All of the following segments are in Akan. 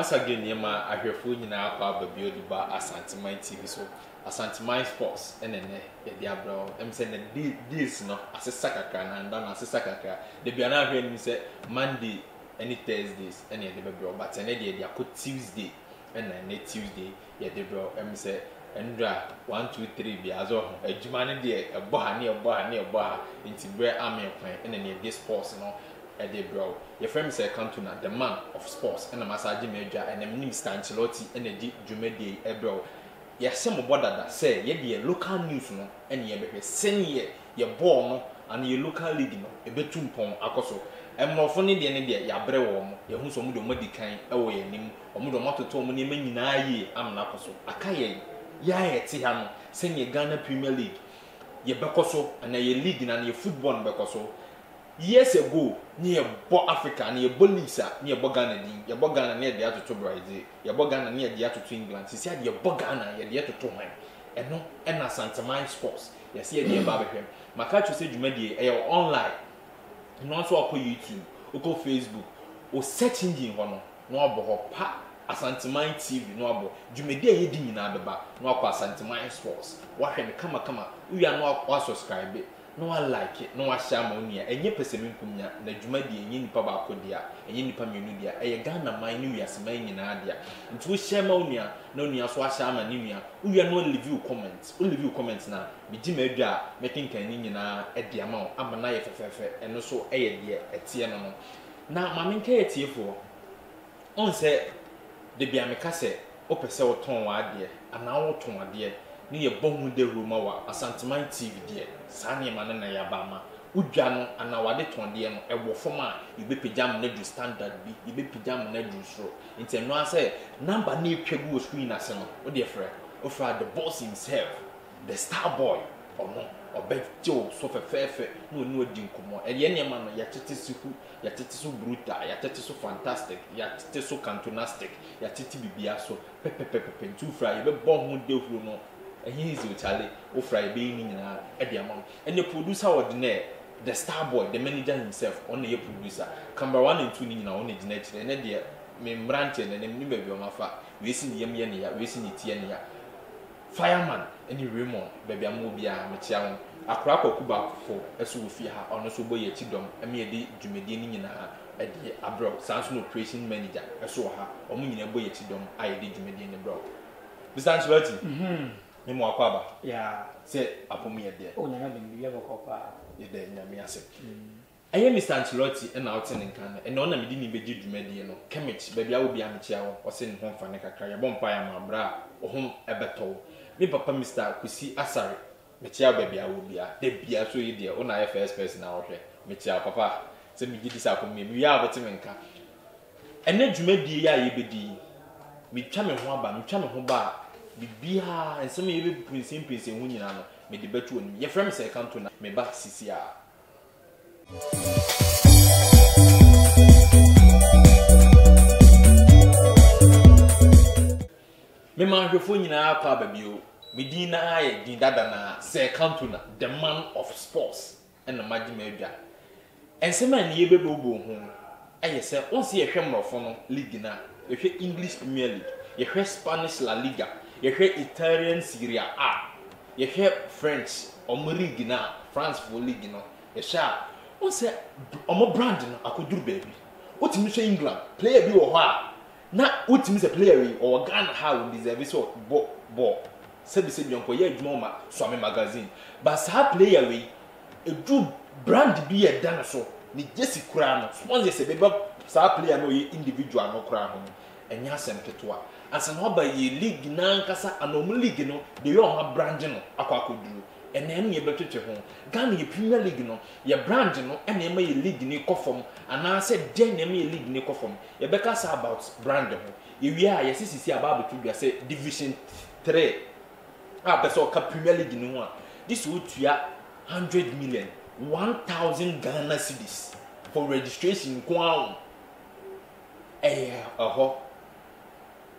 once again yema ahwefo nyina akwa ababio di ba Asanteman TV so Asanteman Sports enene ye dia bro em say na this no asesa kakra na nda na asesa kakra de bia na ahwe ni say Monday any Thursdays ene ye de bro but ene de dia ko Tuesday ene na Tuesday ye de bro em say endra 1 2 3 bia zo adwuma ne de ebo ha nti bre ame kwan ene ne de sports no Eddie bro, your friend say come to the man of sports and a massage major and a minister Ancelotti and a Jumedi bro. Yes, some border that say ye local news no and ye be send ye your born and your local league no a betum pon akoso. And more funny than any ya brew, your who's a mudo medicain away nim or mudo moto to money many ye am nakoso. Akaye ya tihano send ye Ghana Premier League. Ye bekoso and a league and your football bekoso. Years ago, near Bo Africa, near Bolisa, near Bogana, your Bogana near the other to Brazil, your Bogana near the other to England. He said, your Bogana, the other to him. And no, and Asanteman Sports. Yes, here, dear Babacam. My catch said you made a online. And also, I'll YouTube, or Facebook, or search engine one, no about pa Asanteman TV, no about Jumedia Yedin in Ababa, no about Asanteman Sports. What can come, we are not subscribe it. No I like it, no I share money, and ye person kumya, na Jumadi and yen papa kodia, and yen pamunia, a Ghana my new year's main in Adia. And to share monia, no near Swashama Nimia, we are no review comments, only review comments now, with Jim Edgar making canina at the amount, I'm a knife and also a dear at Tiano. Now, Mamma Kay for on said the Biamicase, Opesel ton dear, and now ton dear. Ni ye bon de ruma wa Asanteman TV de sane ma na yabama udwa no anawade tonde no ewo foma ibe pejam na du standard bi ibe pejam na du sro nti no ase number na etwagu screen ase no wo de frɛ o fra the boss himself the star boy ono obejo so fefefe no ni odi nkomo e ye nema no ya tete siku ya tete so brutal ya tete so fantastic ya tete so cantonastic ya tete bibia so pepepepe ntu fra ibe bon ho de huru no he is Charlie, or Friday being in Ediamon. And the producer ordinaire, the star boy, the manager himself, only a producer. Camera 1 and 2 in our own nature, and idea, Membranton and then maybe on my fat, wasting the Yemiania, wasting the Tiania. Fireman, any Raymond, baby Amobia, Machian, a crack or Cuba for a Sufia, on a Suboy Chidom, a mere day, Jumedian in her, at the abroad, sounds no operation manager, I saw her, or meaning a boy Chidom, I did Jumedian abroad. Mr. Ancelotti. Nemo akwaba yeah say apomi ye there oh nyama bi ye bokopa ye there nyame ase aye Mr. Ancelotti e na oten nkan e na ona medi ni beji dwumadi no kemich ba bia wo bia mechia wo o se ne ho fa ne kakra ye bompa ya ma bra o hom ebeto me papa Mr. Kusi Asare mechia ba bia wo bia de bia so ye there ona ye first person na wo hwe mechia papa se mi gidi sa apomi mi ya abote menka ene dwumadi ya ye bedi mi twa me ho aba mi twa me ho ba bibia ensem ye be prince hu nyina no me de betu oni ye frem say kanto na me ba sisi a me ma hwefo nyina akwa babio me din na aye din dada na say kanto na the man of sports and na magi medwa ensem an ye be bobo hu aye say once ye hwe mrofo no league na ye hwe English Premier League ye hwe Spanish La Liga ye hwe Italian Serie A ye hwe French League na France for league no ye sha on say omo brand no akoduru baby otimi hwe England player bi wo ho a na otimi se player wi o Ghana how deserve so bo se bi onko ye adwuma ma Swami magazine but sa player wi edu brand bi ye dan so ni jesi kura no sponsor se be sa player no ye individual no kura ho enya asem ketewa asan hoba ye league na nkasa anom league no de yo ha brand no akwakoduru ene ene ye betwetwe ho Ghana ye Premier League no ye brand no ene ema ye league ni kofom ana se den ema ye league ni kofom ye beka say about brand ho ye wi a ye sisi aba betudua say division 3 a beso ka Premier League ni ho a this would tua 100 million 1000 Ghana cedis for registration kwa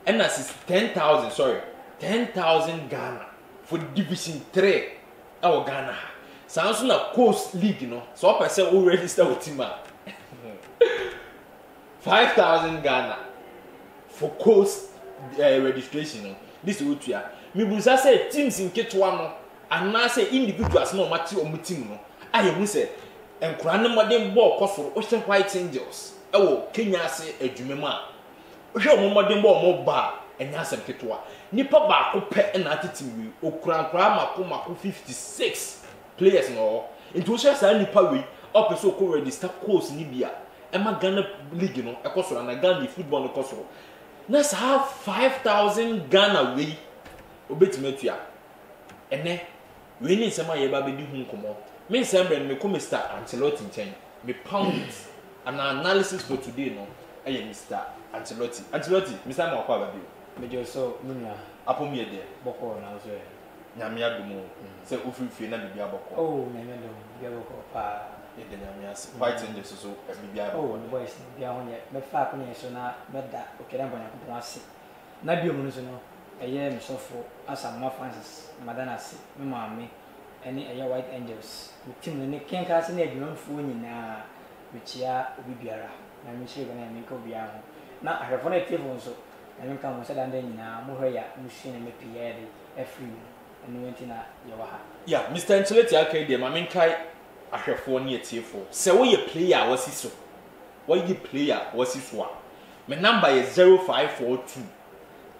and that's 10,000 Ghana for division 3 our Ghana sounds like coast league no so I say we register with team 5,000 Ghana for coast registration. This is what me busa say teams in Ketwa no and na say individuals no mati o team no aye hu say enkura ne modern ball kosoro o hwe White Angels e wo Kenya ase adwumem a o hwe o modern ball mo ba enya asem Ketwa nipa ba ko pe na team wi okura mako 56 players no into share say nipa wi up so ko register course ni bia e ma Ghana league no e kosoro na Ghana football no kosoro na sa 5,000 Ghana wi obetimatua ene we ni nsema ye ba bedi hu nkomo me nsema me ko Mr. Ancelotti nchen me pound an analysis for today no eye Mr. Ancelotti Mr. ma kwa ba bi me jo so munya apom ye de boko na so nyame adumo se ofifie na bibia boko oh nyame do bibia boko pa ye de nyame as White Angels so bibia boko oh the boys bibia ho ye me fa ko ne so na beda okere mbanya ko ase na biom no so no eye msofo Asamoah Francis Madanasi me maame ene eye White Angels team ne kenka se na adwumfo nyina mechia obi biara na me shire na me ko bia ho na ahwefo na tiefo nso na me ka mo se dande nyina mo hwe ya mo hwe na me piye de every ene wenti na ye wa ha yeah Mr. Ancelotti akai de maame kai ahwefo ne tiefo se wo ye player wasi so wo ye player wasi so a me number is 0542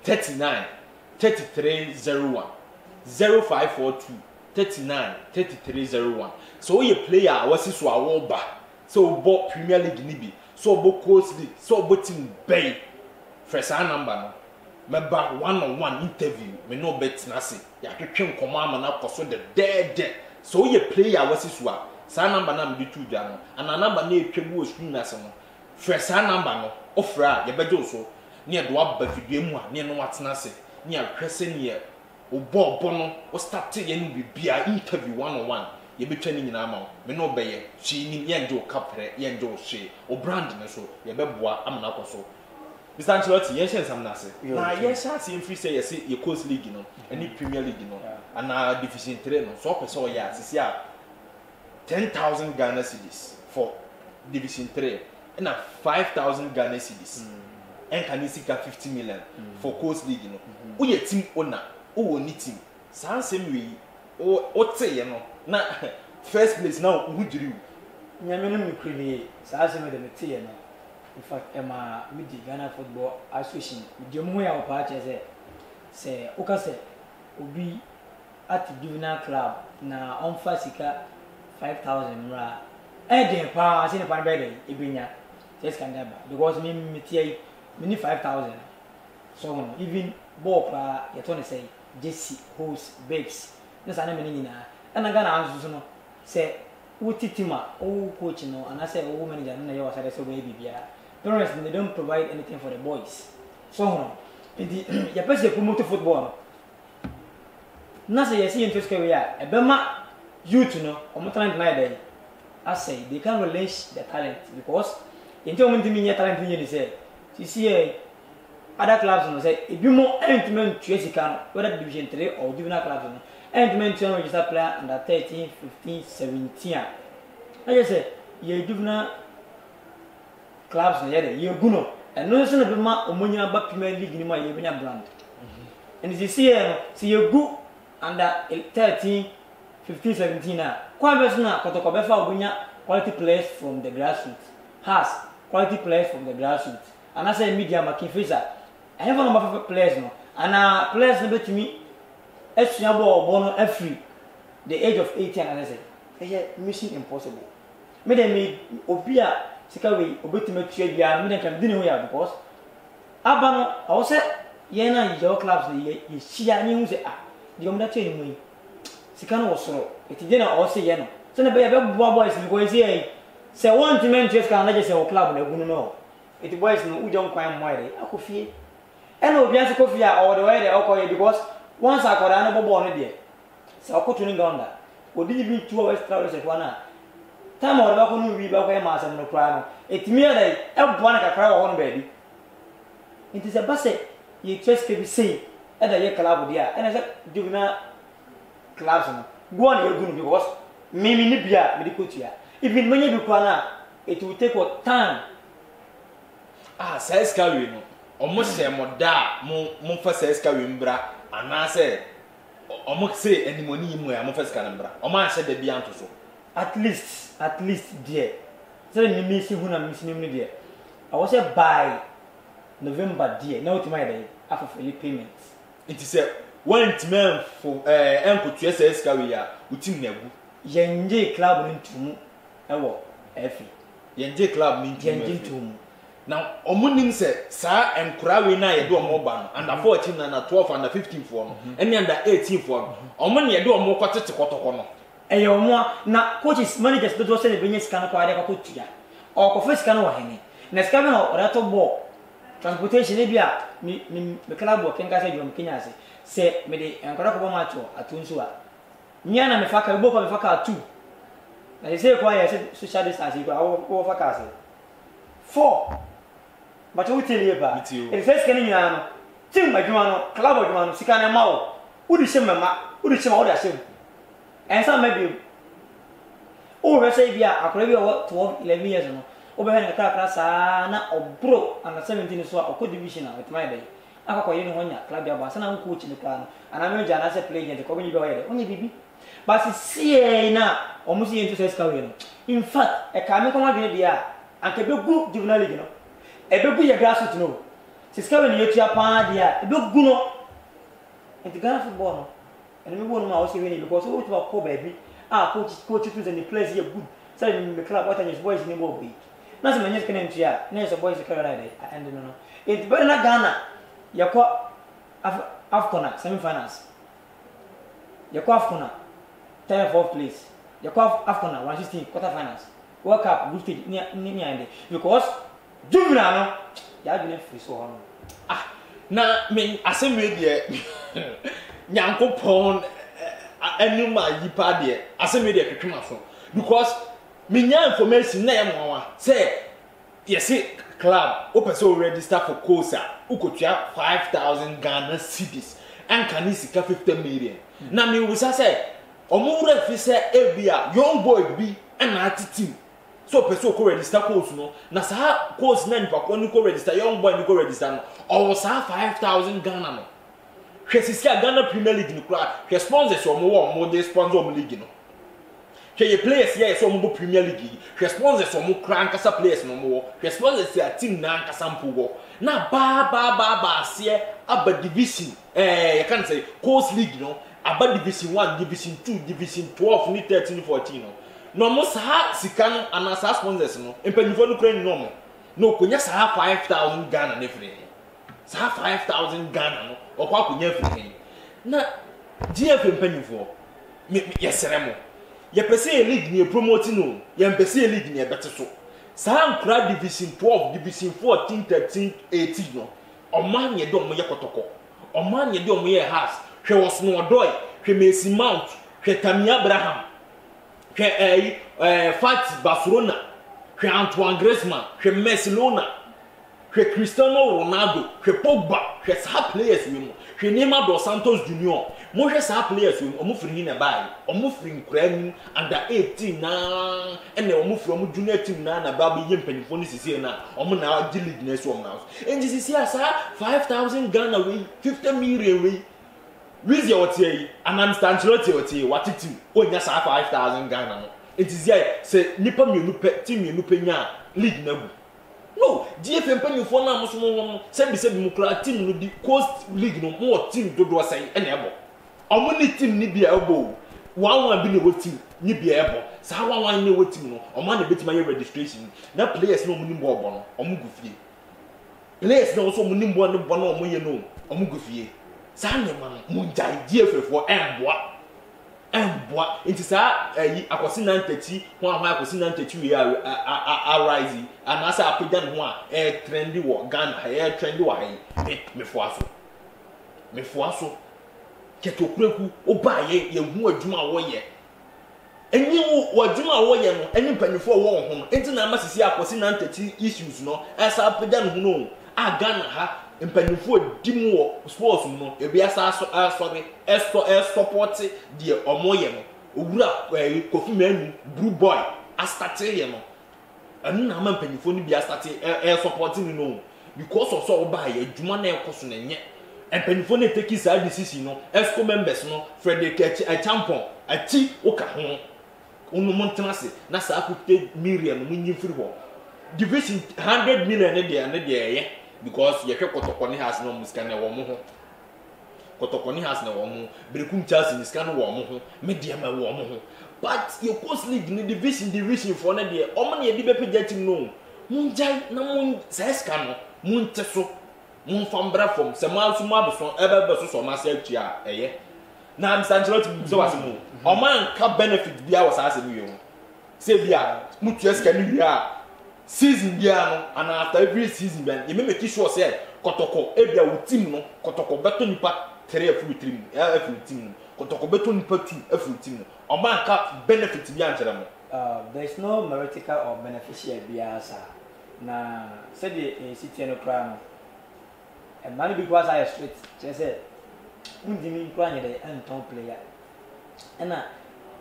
39 3301 0542 39 3301 so we player wasi so awoba so bo Premier League ni bi so bo Coast League so bo team bay first number no me ba one-on-one interview me no bet na se ya twetwe nkomo ama na koso de dead so we player wasi so a sa number na me tu dwa no ana number na etwebu o screen na se no first number no ofra ye beje so ne do aba fidue mu a ne no watena se ni ahwese ne obo no o start ye ni bibia interview one-on-one ye betwa ni nyina ma me no beye chi ni ye njo kapre ye njo hwe o brand ne so ye beboa amana akoso Mr. Ancelotti ye hye nsam na se na ye sha se free say ye se ye Coast League no any Premier League no ana Division 3 no so person ya sisi a 10,000 Ghana cedis for Division 3 and 5,000 Ghana cedis and can you see 50 million for Coast League no wo ye team owner wo ni team san sem wi o teye no na first place now who jiri nyame no me krili sa sem de me teye no in fact ema midi Ghana Football Association je mu ya opa che se o ka se obi at juvenile club na on fasika 5,000 ra e de pa se ne pa be de ebenya just can that because me tie me ni 5,000 so no even ball pa ye to ne say Jesse host babes na sa na me nyina na Ghana anso no se utitima o coach no and I say o manager no ye wasa de so be bibia parents they don't provide anything for the boys so no ya pese promote football na say yes interest ka we ya e be ma youth no o mo talent na dey I say they can release the talent because into o mo ntimi nye talent nye ni say see other clubs no say if you more entiment to whether division 3 or juvenile clubs no entiment to register player under 13 15 17 I just say you juvenile clubs no you guno and no so na be ma omonya ba Premier League ni ma ye benya brand and you see you go under 13 15 17 na kwa be so na kotoko be fa obonya quality players from the grassroots has quality players from the grassroots and I say media making face I have a number of players no and players no to me extra ball no every the age of 18 and I say hey mission impossible me dem me obia sika we obetime tua bia me dem kan dini ho ya because abano I was say ye na your clubs ye hia ni hu say the omda tell mu sika no wosoro etide na o say ye no so na be boys because say want to mention can na just say club na gunu no it boys no ujon kwan moire akofie ena obi anse kofie a o de way de okoye because once akoda na bobo no de say okoto ni gonda odi bi 2 hours travel say na time o ba ko no wi ba ko e ma asem no kra no etimi ya dai e bo na kakra wo no ba bi it say base ye chest ke bi say e da ye club dia ena say juvenile clubs no go on ye gunu because me ni bia me di kotua even many bi kwa na it will take what time size carry no omo se moda mo fa se ska wembra anase omo se animoni mu ya mo fa ska nambra omo ase da bi anto so at least there so ni mi si huna mi si ni there I was say by November there now to my day after fully payments it is a one man for enko to se ska we ya utim na gu yenje club ni ntumu ewo efi yenje club ni ntumu now omunim se sa enkura we na ye do omo ba no under 14 na 12 under 15 for no eni under 18 for no omo ne ye do omo kwatete kotoko no eyo mo na coaches managers do say the benye scan ko ade ko tuya o ko first scan wa hene na scan na o rato ball transportation e bia me club wo kenga se jom Kenya se me de enkura ko ba match atunsu a nya na me faka bo ko me faka atu na say ko ya se social distance ko o faka se 4 but we tell you ba e first scan nya no team adwuma no club adwuma no sika na ma wo udi se mama udi se ma wo da se and some maybe oh we say bia akora bi o 12 11 years no obe he na kra sa na obro and 17 so akọ division na with my day akọ ye no honya club ya ba sana coach ni kra no ana me ja na say play agent ko bi ni bi o ye onye bibi but see na omusi into say ska we no in fact e ka me ko ma bi dia anke be gu juvenile league no e be gu ye grassroots no siska we ni yetua pa dia e be gu no in the Ghana football no and me won ma o say we because we to call baby coach to the players here good say me club what and boys ni mo be na say me can ntia na say boys carry right and no it be na Ghana yakọ afcon semi-finals yakọ afcon 4th place yakọ afcon 116 quarter finals world cup group stage ni ande because juvenile no ya gbe free so on na me asem we de nyankopon anuma yipa de asem we de twetwema so because me nya information na ye mowa say yes club open register for Kosa ukotua 5,000 Ghana cedis and can sika 50 million na me we say omo refi say ebia young boy bi na atitim so person ko register course no na sa course na nipa ko ni ko register young boy ni ko register no o sa 5,000 Ghana no hwesisia Ghana Premier League ni kura hwe sponsors omo dey sponsor omo league no hwe players here so omo Premier League hwe sponsors omo kura nkasa players no mo hwe sponsors ya team na nkasa mpo na ba se aba division you can say course league no aba division 1 division 2 division 12 ni 13 14 no no mo sa sika no ana sa sponsors no empanifo no kura ni no mo no konya sa 5,000 Ghana ne free sa 5,000 Ghana no okwa konya free na GF empanifo yesere mo ye pese league ni promote no ye pese league ni ebete so sa nkura division 12 division 14 13 18 no oman ye do mo ye kotoko oman ye do mo ye house hwe wosno odoy hwe Messi Mount hwe Tammy Abraham hwe Fati Barcelona hwe Antoine Griezmann hwe Messi Lona hwe Cristiano Ronaldo hwe Pogba hwe sa players we mo hwe Neymar dos Santos Junior mo hwe sa players we omo free na bai omo free nkura ni under 18 na ene omo free omo junior team na ba be yempanifo ni sisi na omo na agi league na so omo na enji sisi asa 5,000 Ghana we 50 million we Wizi otie Anamstanchilote otie watiti onya sa 5,000 Ghana no entizi ai se nipa mienu pe team mienu pe nya league na gu no GFM panifo na muso mo se bi mu kra team no di coast league no mo team dodo sai ene ebo omo ni team ni bia ebo one bi ne wo team ni bia ebo sa one ne wo team no omo na betima ye registration na players no mo ni mbo obo no omo gu fie players no so mo ni mbo no bo no omo ye no omo gu fie sa ne ma no munjai GFF emboa nti sa yi akosi 930 ho ahwa akosi 930 we arise anasa apeda no a trendy wo Ghana trendy wa hai mefoaso ketokuraku oba ye hu adwuma wo ye enyi wo adwuma wo ye no enyi panifo wo ho no enti na amasisi akosi 930 issues no asa apeda no no a Ghana ha empanifo dim wo sports no ebi asa asori support the omoye no owura Kofi Manu Blue Boy astarte ye no anu na ma empanifo ni bi astarte support ni no because of so buy adwuma na ekoso na nye empanifo na take side decision no esco members no Frederick a champion ati oka ho unu montenase na sa akute million munyi free ho division 100 million ne de ye because ye hwe kotokoni has no muska na wo mo ho kotokoni has na wo mo brekum Chelsea ni ska no wo mo ho media ma wo mo ho but your coast league ni division for na de o mo na ye di be pagya team no munjai na mun seska no mun teso mun fambra from se ma so ma beso ebe beso so ma se atua eye na am sanchelo ti so wase mu o man ka benefit bia wo sa se mi yo se bia mutua ska ni bia season bia no and after every season ben you make sure say kotoko e bia wo team no kotoko beto nipa 3 afu team team kotoko beto nipa 2 afu team o man ka benefit bia anchera mo there is no meritical or beneficial bia sa na said the city no crown and many because I straight just said undimi crown the anton player and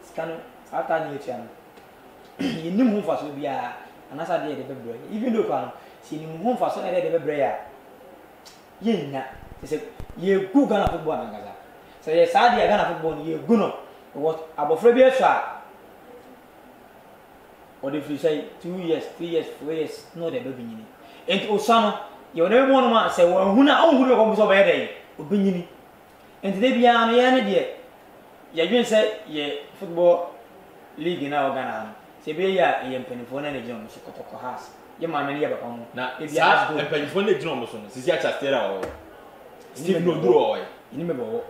scan after the channel you nim ho faso bia anasa dey the bebre even though crown see nim ho faso dey the bebre ya ye nya say ye gu Ghana football na ngaza say ye sa dey Ghana football ye gu no what abofra bi afa or if you say 2 years, 3 years, 4 years, no, they don't be in it. And Osano, you never want to say, well, who now who comes over there? Opinion. And today, be an idea. You say, ye football league in our Ghana. Say, be ya, a penifone and a Jones, Kotoko has. Your mamma never come. Now, if you ask, a penifone Jones, Sisia Chastera or Steve no draw. You remember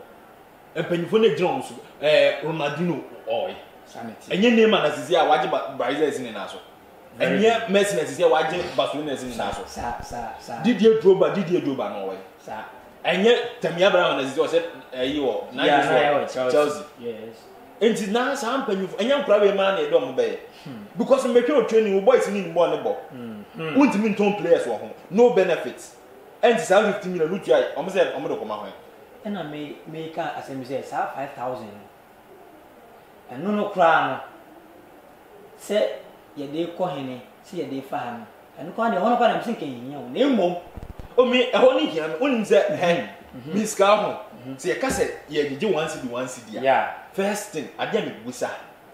a penifone Jones, Ronaldinho oil. And your name as is here, watching Brazil in Naso. And yet, Messi is here, watching Barcelona in Naso. Did you do no way? And yet, Tamia Brown as you said, you are Chelsea. Yes. And it's now some penny and young private man, a dumb bay. Because I'm making training boys in one ball. Wouldn't mean tone players or home, no benefits. And it's 50 million, which I almost said, I'm going to come out. And I may make as I say, 5,000. And no crown. Say, ye day cohene, see a day fan. And no one of them thinking, you know, no. Oh, me, I only hear only that hand. Miss Carhon, see a cassette, ye did you once do once, yeah. First thing, I didn't busa.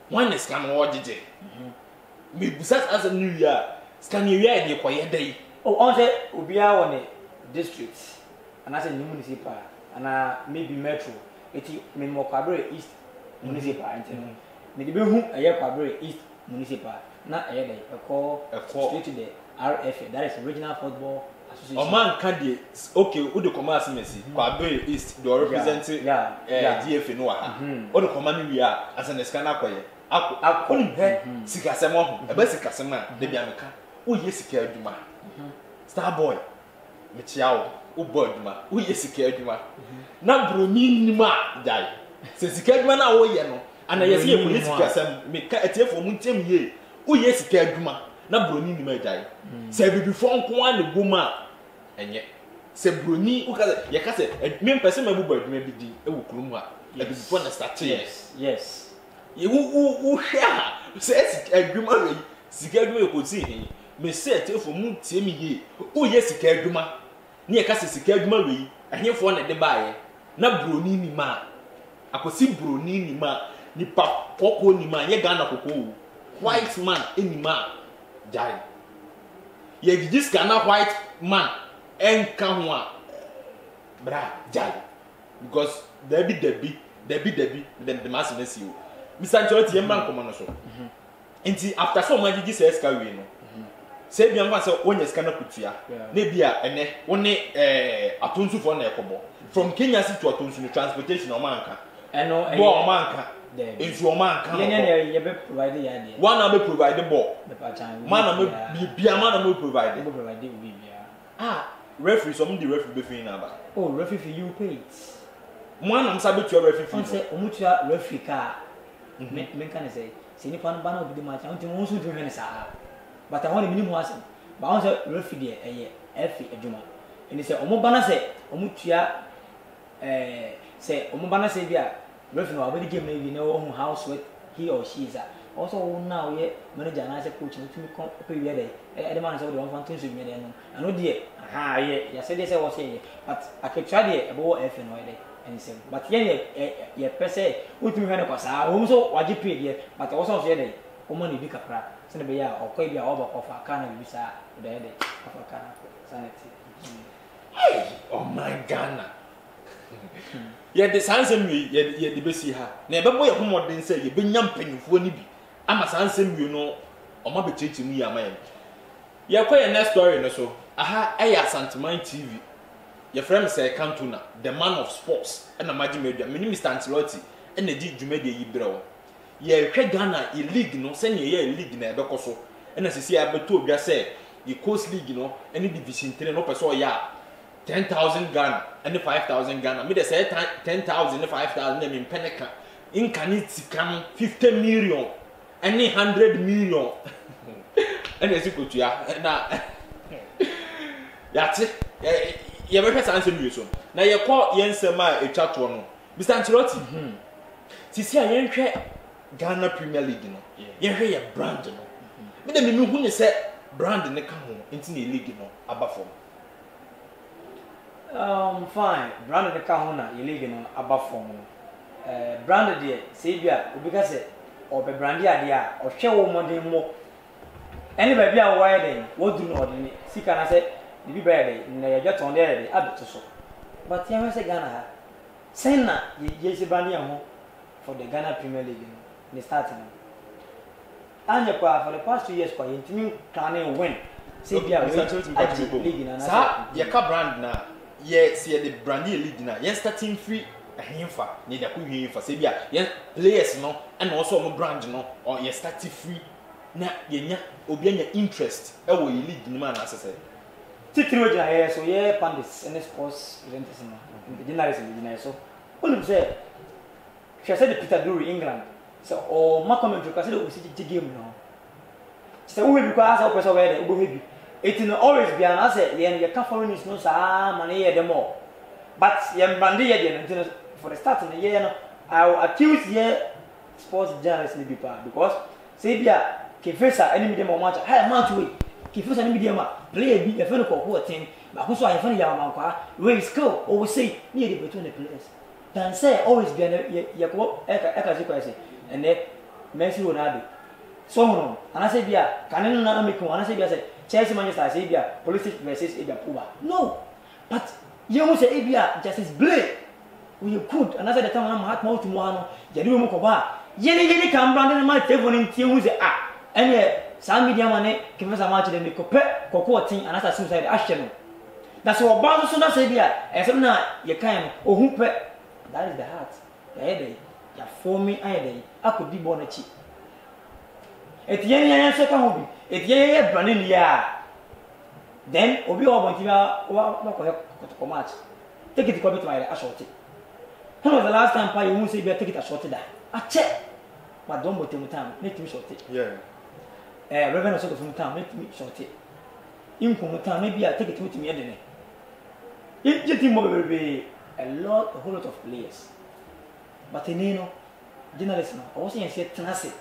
One is come or did it. Me busas as a new year. Scan your year, you quiet day. Oh, on that, Ubia on a district. And as a new municipal, and maybe metro. It mean more Cabaret East. Municipal and me be who a year Cabaret East Municipal, not a day, a call straight to the RFA, that is Regional Football Association. A man can okay, who the commerce Messi, Cabaret East, do represent DFA Noah, or the command we are as an escanaque. I couldn't hear Sikasamo, a basic Casama, the Bianca, who yes, Duma, Starboy, Michiao, Ubodma, who yes, Duma, now Brunima die. Since the man away, and I see a police person make a tear for Muntim ye. Oh, yes, Kaduma, not Bruni may die. Say before one the woman, and yet, say Bruni, who has a cassette, and me person, my bird may be the Ukruma, like before the start. Yes. You who share says a grimmery, Sikaduma could see him, may say a tear for Muntim ye. Oh, yes, Kaduma, near Cassis Kaduma, and here for one at the buyer, not Bruni ma. Akosi Bruni ni ma nipa poko ni ma ye Ghana koko white man enima jai ye this Ghana white man enka ho a bra jai because debi then the mass na see o Mr. Choti yemba nkomo no so enti after so man gigi say ska we no say bia mfa say wonya ska na kutua na bia ene woni atonsu for na ekobo from Kenya city to atonsu transportation o manka eno bo manka ensu o manka ye be provide ya dey one na be provide ball man na be bia man na be provide we bia referee some the referee be fin na ba referee you pay it man na sabe to referee fee say omutua referee ka men kan say ni pan ba na obi match unti mo so to me sa but I want minimum asem ba on say referee dey eye efi adwuma eni say omo ba na say omutua say omo ba na say bia referee no abodi game na bi na how sweat he or she is also now ye manager na say coach no tumi kon pe wi dey e dey man say we dey wan fantin so mi dey no ano dey aha ye ya say dey say what say but aketwa dey e bo efe no dey and say but ye pese utumi hwe ne kwasa wo so waje pe dey but also so ye dey o ma ne bi kakra se ne be ya o kwa bia o ba kofa kana bi sa dey afa kana sanity oh my Ghana ye de sansem wi ye de besi ha na ye bebo ye homodin say ye benya mpanyufo ni bi ama sansem wi no o ma bechechi mu ya maye ye kwa ye next story no so aha eya Santiman TV ye frame say Cantona the man of sports na maji media mini Mr. Ancelotti na di dwumade yi brewo ye hwe Ghana e league no se ne ye league na e bekoso na sisi ya beto obia say the coast league no any division 3 no person ya 10,000 Ghana and 5,000 Ghana. Me they say 10,000 and 5,000 them in Peneka. In Kaniti come 50 million and 100 million. And as you go to ya now. That's it. You ever heard answer me so? Now you call Yensema a chat one. Mr. Ancelotti. Sisi a yenhwe Ghana Premier League no. Yenhwe ya brand no. Me dem me hu ne say brand ne ka ho enti na league no aba form. Fine. Brand the kahuna, you league no above form. Brand dear, say bia, because or be brandy idea, or show modern more. Anyway, be a wide what do not see can I say, the be better, and just on there, the abbot so. But you say Ghana, send na, ye say brandy for the Ghana Premier League in the starting. And for the past 2 years, quite intimate planning win. Say bia, league and I say, brand na. Yes, the brandy league na. Yes, starting free a himfa. Need a quick himfa. Say, yes, players no, and also no brand no, or yes, starting free. Na yenya obianya interest. Ewo ye league ni man asese. Titiri we jina so ye pandits and sports events no. The journalists in the so. Only say, she said the Peter Drury England. So or ma comment because the OCG game no. So we because as person where the heavy. It will always be an asset. You can't follow this no money the more. But you brandy for the start of the year. I will accuse ye sports journalists because say bia Kefesa enemy dem match. Hey match we. Kefesa enemy dem play be a fellow who team. But who so I find ya man kwa. We skill always say near between the players. Then say always be an say and then Messi Ronaldo. So no. And I say bia can no make one. I say bia say Chelsea Manchester say bia politics versus Abia Puba. No. But you say Abia Justice Blake. We could another the time I'm hot mouth to one. Jadu mo ko ba. Yeni kan brand na telephone in tie hu say ah. Ene some media man Kefesa match dem ko pe kokko tin another suicide action no. That's what ba so na say bia. Esem na ye kan ohun pe. That is the heart. Dey ya for me dey akodi bo na chi. Etienne yan se kan obi. Etienne branding ya. Then obi o bon ti ba ko match. Take it to my ashort. When was the last time pa you won't say take it a short that? A check. But don't put him time, make me short it. Yeah. Revenue sort of from town, make me short it. In from town, maybe I take it with me at the day. If you think will be a whole lot of players. But in you journalists now, I was saying Tenassi.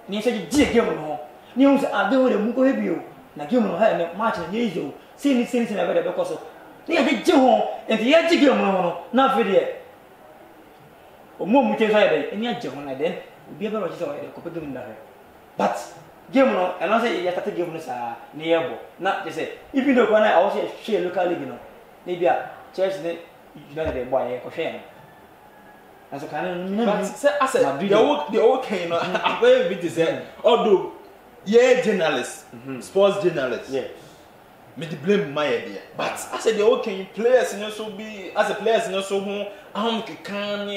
Near such a game no. News are doing the Muko Hebrew. Na game no have match and years. Seeing it since I read because they are the Joe and the edge game no, not for the Omo mute side any Joe na then be able to say ko pe game that. But game no, and I say you start game no sa nearbo. Not just say even though I also share local league no. Maybe a church United boy ko share. As a kind of but say I said the okay no I very bit say although yeah journalists sports journalists yeah me the blame my idea but I said the okay players no so be as a players no so ho can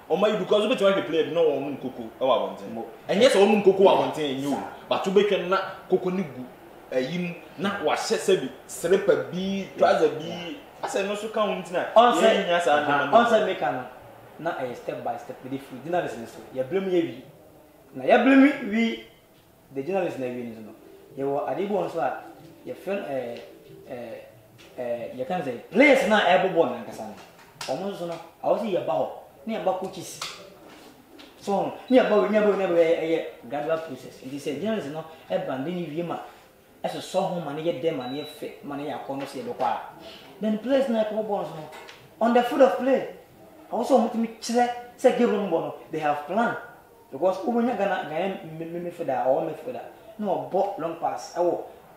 o my because we try to play no one koko e wa bonten and yes o mun koko wa bonten you but we betwe na koko ni gu ayim na wa hye bi sleeper bi trouser bi I said no so kan won tina on say make am na a step by step with the food journalists so you blame you na you blame we the journalists na we no you were adibo on so you feel you can say players na ebo bon na kasa na omo so no I was here ba ho na ba coaches so ni aba gradual process it is a journalist no e brand ni wie ma eso so ho ma ne ye dem ma ne ye fe ma ne ya ko no se do kwa then the players na ko balls no on the field of play also want me chere say give them no they have plan because ubunya gana me for that or me for that no ball long pass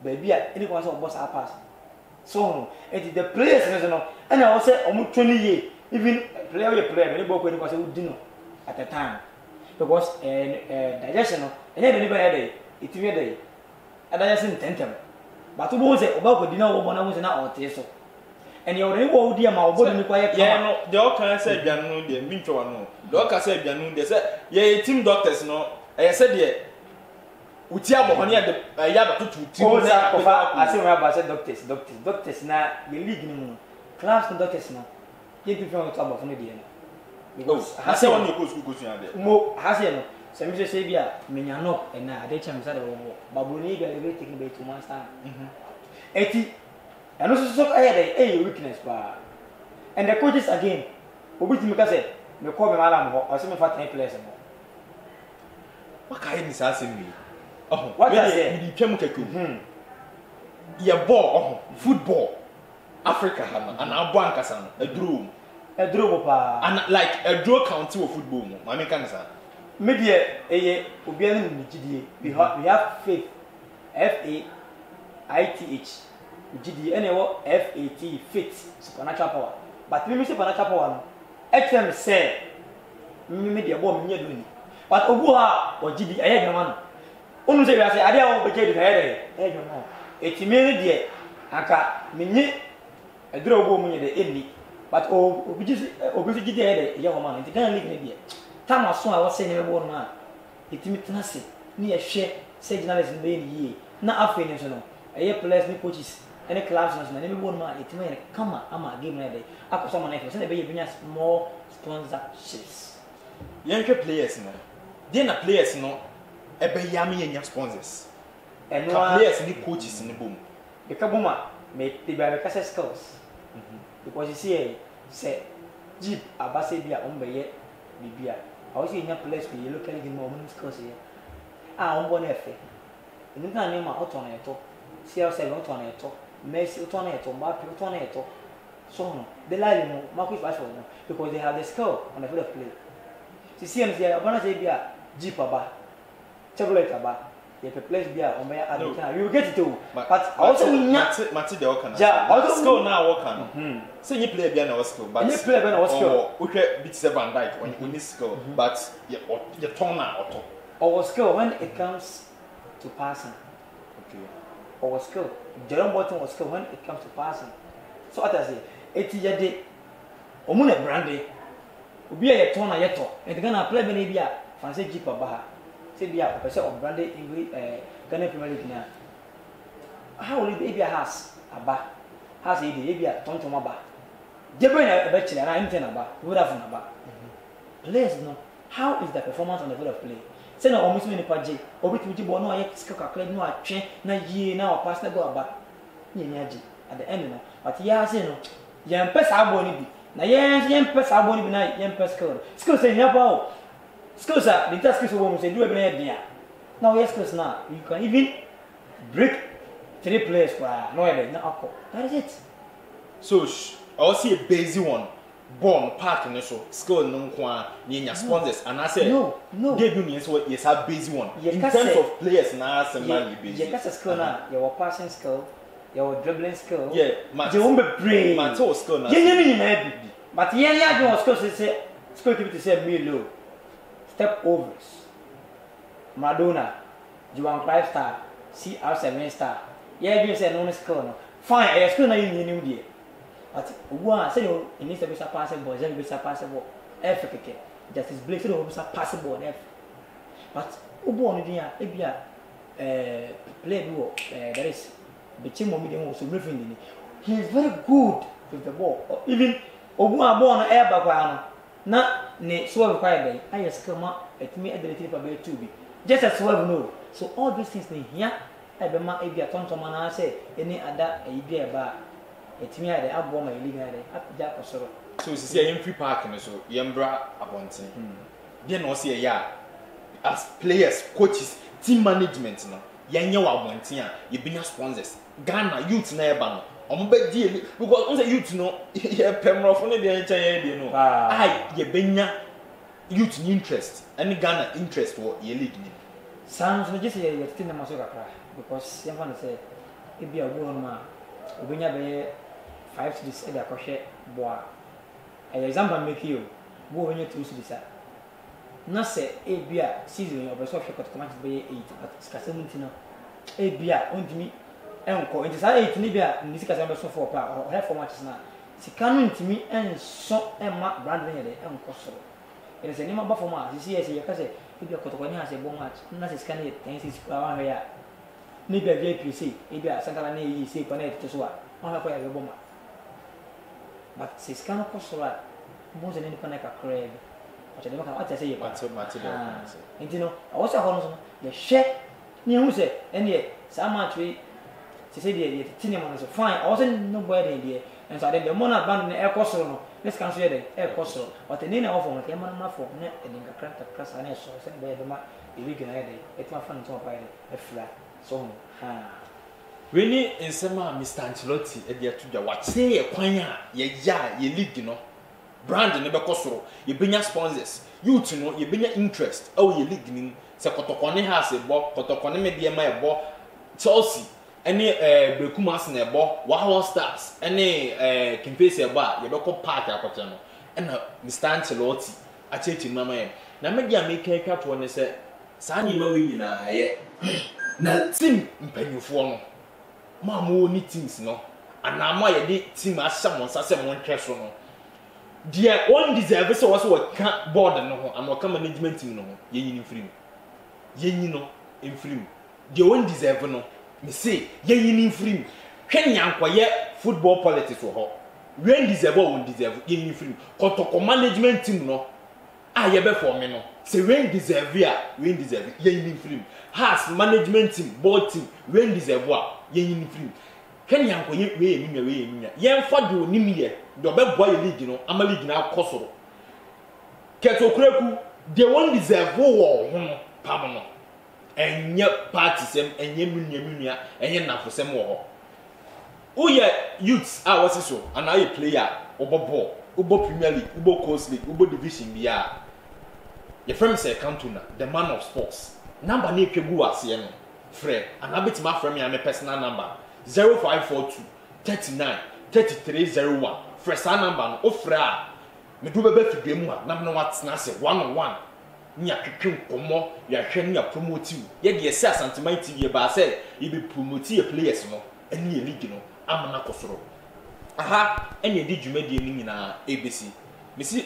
baby any one so boss pass so no it the players no and I say omo 20 year even player any ball ko ni ko say udino at the time because digestion no any anybody dey it me dey digestion tentem but wo say oba ko dina wo bona wo say na o te so and you already wo dia ma obo ni kwa yeah no the all can say aduan no dey mintwa no the all can say aduan no dey say yeah team doctors no say dey uti abohone ya ba tutu team na ko fa ase mo ba say doctors na the league ni mu class doctors na ye bi fun to abohone dey na because hase won you go school go suya dey mo hase no se mi say bia menya no na ade cham say dey wo babuni ga le take be to master eti and also a weakness pa and the coaches again obi timi ka say me call me malam ho o se me fa 10 players mo what kind is asking me oh what I say you twem keku ya ball football Africa ha and abo ankasa no eduro pa and like eduro county of football mo ma me kan sa me de eye obi an ni gidie we have faith FAITH GD NAO FAT fit supernatural power but me supernatural power no XM say me dey bo me do ni but obu ha o GD aye dwama no onu say we say ade a wo be GD ka aye dwama etime ni de aka menye edura obu mu nye de eni but obi GD aye de ye ho ma no ntikan league ni de tama so a wo say ne bo no ma etime tena se ni ye hwe say journalist ni be ni ye na afa ni so no aye players ni coaches any clubs na me won ma it me come ama game na dey akoso ma na ife say be binya small sponsorships yenhwe players no dey na players no e be yam yenya sponsors and players ni coaches ni bom e ka boma me te be ka say skills because you see say jeep abase bia on be ye bibia I was in players be locally game mo skills ye on bo na efe ni kan ni ma auto na eto CR7 auto na eto Messi utone eto Mbappe utone eto so no the line no Marcus Rashford no because they have the skill on the field of play see abana say bia jeep aba chocolate aba they place bia on my advocate we will get it too but also mati de okana yeah skill na work no say you play bia na skill but you play bia na skill we beat Van Dijk when you need skill but you turn na auto our skill when it comes to passing okay or skill Jerome Boateng was skill when it comes to passing so what I say eti yede omuna brande obi a yeto na yeto enti Ghana play be na bia fancy jeep aba say bia o pese o brande English Ghana Premier League na how will be bia has aba has e bia tonton aba jebe na ebe chile na enten aba would have na aba players no how is the performance on the field of play say na omusu ni paje obi ti bo no aye skill kakra no atwe na yie na o pass na go aba ni aji at the end no but ya say no ye mpesa abo ni bi na ye mpesa abo ni bi na ye mpesa skill say ya pa o skills are the skills wo mu say do e bi na dia now yes skills na you can even break 3 players for no e na akọ that is it so I see a basic one born park in so skill no kwa nya sponsors and I say no they do mean so yes have basic one in terms of players na say man basic yeah that's skill na your passing skill your dribbling skill yeah je won be brain man to skill na yeah ni na bi but yeah do skill say skill activity say Milo step overs Maradona Johan Cruyff star CR7 star yeah you say no skill no fine skill na you need there but one say you need to be passing ball then be passing ball keke Justice Blake say you be passing ball f but obo on dia e bia play do there is the team of medium so moving he is very good with the ball even obu abo no e ba kwa no na ne so require dey I skill ma etimi ability for be to be just as well no so all these things ne here e be ma e bia tontoma na say any other e bia ba etimi ade abo ma league na dey apja kosoro so sisi ya free park no so yembra abonten Then no say yeah, as players, coaches, team management no. Yenye wa bontia, ye binya sponsors. Ghana youth na eba no. Omo be die because on say youth no ye pemrofo no dey encha ye no. Ai ye binya youth interest. Any Ghana interest for ye league ni. Sounds no just ye tin na maso kakra because ye fan say e bia obo no ma obinya be 5 cities e da kohwe boa. An example make you bo obinya 2 cities a. Na say e bia season obeso hwe kotokomati be 8 but ska 17 no. E bia ontimi enko nti sa 8 ni bia ni sika sa be so for pa o he for matches na sika no ntimi enso emma brand ne de enko so. Ele se ni ma ba for ma si yes ye ka say e bia kotokoni ha se bo match na se sika ne 10 6 kwa wa ya ni bia VPC e bia santala na yi se connect to so a ma ko ya be bo ma but se sika no ko so a mo se ni connect ka crave o se de ma ka say ye pa nti no o se ho no so ye hwe ni hu se ene sa match we se se de tini mo so fine o se no boy de and so the mona band na e ko so no let's cancel de e ko so but ni na ofo no ke ma na fo na e dinga kranta krasa na so se be ma e wi gina de e tuma fan to pa de e fra so ha we ni nsema Mr. Ancelotti e de atudwa wa se ye kwan a ye ya ye league no brand ne be ko so ye benya sponsors youth no ye benya interest o ye league ni se kotokone ha se bo kotokone me de ma e bo Chelsea any Bekum Arsenal ebo Wow Stars any Kimpese ebo a ye be ko park akote no na Mr. Ancelotti achechi mama ye na me dia make ka to ne se saa ni ma we nyina ye na team mpanyufo no ma mo ni teams no ana ma ye de team asha mo nsa se mo ntwe so no dia one deserve so was what board no ho and what management team no ho ye yin free ye yin no in free dia one deserve no me say ye yin free hwe nyankoye football politics ho when deserve or won deserve ye yin free kotoko management team no a ye be for me no say when deserve ye yin free has management team board team when deserve ye yin free hwe nyankoye we eminya ye mfa do onimiye do be boy league no ama league na akosoro ketokreku they won deserve wo ho no pam no enye party sem enye munya enye nafo sem wo ho uye youths a wasi so and I player obo Premier League obo Coast League obo division bia your friend say Cantona the man of sports number na twegu ase no frɛ and abetima frɛ me am personal number 0542 39 3301 fresh number no ofra me do bebe fidwe mu a na me watena se 101 nya twetwe nkomo ya hwe nya promote ye de ese Asantuma TV ba se ye be promote ye players no eni ye league no amana kosoro aha eni di dwumadie ni nyina ABC me si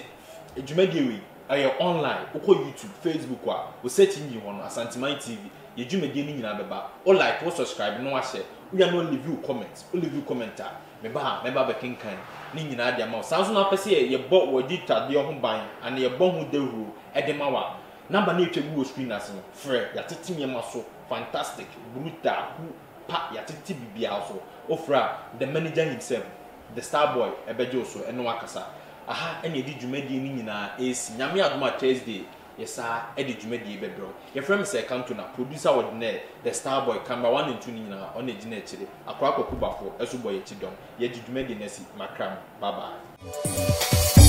dwumadie we aye online uko YouTube Facebook a o search nyi ho no Asantuma TV ye dwumadie ni nyina beba o like o subscribe no ahye we no review commenter me ba be kinkan ni nyina dia ma sanso na pese ye bo wodi tade ho ban and ye bo hu dehuru e de ma wa number na etwegu wo screen ase no frɛ ya tete me ma so fantastic brutal pa ya tete bibia so ofra the manager himself the star boy ebeje so eno akasa aha ene di dwumadi ni nyina esi nyame adoma Thursday yesa edi dwumadi bebro ye frame say Cantona producer ordinary the star boy camera 1 and 2 ni nyina on ejina echire akwa akokubafo esu boy echidom ye di dwumadi nasi makram bye bye.